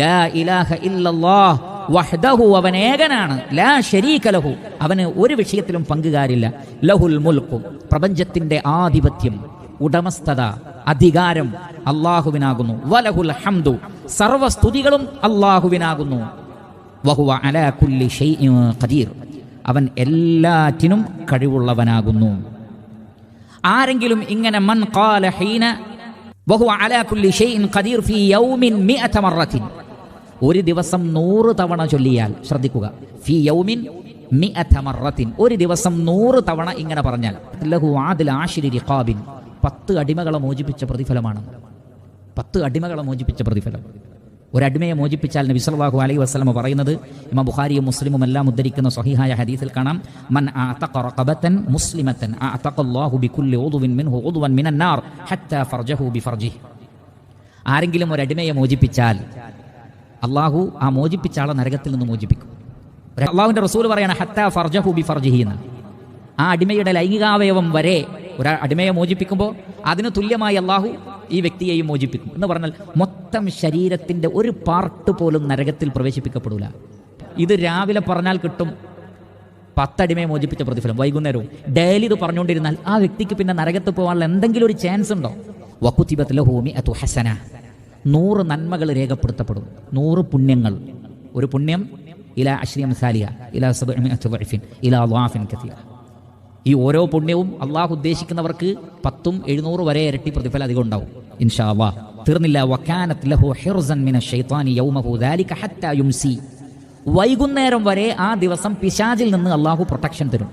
ലാ ഇലാഹ ഇല്ലല്ലാഹ് വഹ്ദഹു, അവൻ ഏകനാണ്. ലാ ശരീക ലഹു, അവന് ഒരു വിഷയത്തിലും പങ്കുകാരില്ല. ലഹുൽ മുൽക്കു, പ്രപഞ്ചത്തിന്റെ ആധിപത്യം, ഉടമസ്ഥത, അധികാരം അല്ലാഹുവിനാകുന്നു. വലഹുൽ ഹംദു, സർവസ്തുതികളും അല്ലാഹുവിനാകുന്നു. വഹുവ അലാ കുല്ലി ഷൈഇൻ ഖദീർ, അവൻ എല്ലാറ്റിനും കഴിവുള്ളവനാകുന്നു. ആരെങ്കിലും ഇങ്ങനെ മൻ ഖാല ഹീന വഹുവ അലാ കുല്ലി ഷൈഇൻ ഖദീർ ഫീ യൗമിൻ 100 മറത്തിൻ, ഒരു ദിവസം 100 തവണ ചൊല്ലിയാൽ, ശ്രദ്ധിക്കുക, ഫീ യൗമിൻ 100 മറത്തിൻ, ഒരു ദിവസം 100 തവണ ഇങ്ങനെ പറഞ്ഞാൽ, ലഹു ആദിൽ ആശിരി റിഖാബിൻ, 10 അടിമകളെ മോചിപ്പിച്ച പ്രതിഫലമാണ്. 10 അടിമകളെ മോചിപ്പിച്ച പ്രതിഫലം. ഒരടിമയെ മോചിപ്പിച്ചാൽ നബി സല്ലല്ലാഹു അലൈഹി വസല്ലം പറയുന്നത്, ഇമാം ബുഖാരിയും മുസ്ലിമും എല്ലാം ഉദ്ധരിക്കുന്ന സ്വഹീഹായ ഹദീസിൽ കാണാം, മൻ അഅതഖ റഖബതൻ മുസ്ലിമതൻ അഅതഖല്ലാഹു ബികുല്ലി ഉദ്വിൻ മിൻഹു ഉദ്വൻ മിനൻ നാർ ഹത്താ ഫർജഹു ബിഫർജിഹി. ആരെങ്കിലും ഒരടിമയെ മോചിപ്പിച്ചാൽ അള്ളാഹു ആ മോചിപ്പിച്ച ആളെ നരകത്തിൽ നിന്ന് മോചിപ്പിക്കും. അള്ളാഹുവിന്റെ റസൂൽ പറയാണ് ഹത്താ ഫർജഹു ബിഫർജിഹി എന്ന്. ആ അടിമയുടെ ലൈംഗികാവയവം വരെ ഒരു അടിമയെ മോചിപ്പിക്കുമ്പോൾ അതിന് തുല്യമായി അള്ളാഹു ഈ വ്യക്തിയെയും മോചിപ്പിക്കും എന്ന് പറഞ്ഞാൽ മൊത്തം ശരീരത്തിന്റെ ഒരു പാർട്ട് പോലും നരകത്തിൽ പ്രവേശിപ്പിക്കപ്പെടൂല. ഇത് രാവിലെ പറഞ്ഞാൽ കിട്ടും 10 അടിമയെ മോചിപ്പിച്ച പ്രതിഫലം, വൈകുന്നേരവും ഡെയിലി ഇത് പറഞ്ഞുകൊണ്ടിരുന്നാൽ ആ വ്യക്തിക്ക് പിന്നെ നരകത്ത് പോകാനുള്ള എന്തെങ്കിലും ഒരു ചാൻസ് ഉണ്ടോ? വകുതിബത് ലഹു മിഅതു ഹസന, 100 നന്മകൾ രേഖപ്പെടുത്തപ്പെടും, 100 പുണ്യങ്ങൾ. ഒരു പുണ്യം ഇലാ അശ്രി അംസാലിഹ ഇലാ 700 ളഅഫിൻ ഇലാ ളഅഫിൻ കസീറ. ഈ ഓരോ പുണ്യവും അള്ളാഹു ഉദ്ദേശിക്കുന്നവർക്ക് 10ഉം 700 വരെ ഇരട്ടി പ്രതിഫലം അധികം ഉണ്ടാവും ഇൻഷാ അല്ലാഹ്. തീർന്നില്ല, വകാനത് ലഹു ഹിർസൻ മിനശ് ശൈത്താനി യൗമഹു ദാലിക ഹത്താ യുംസി, വൈകുന്നേരം വരെ ആ ദിവസം പിശാചിൽ നിന്ന് അള്ളാഹു പ്രൊട്ടക്ഷൻ തരും.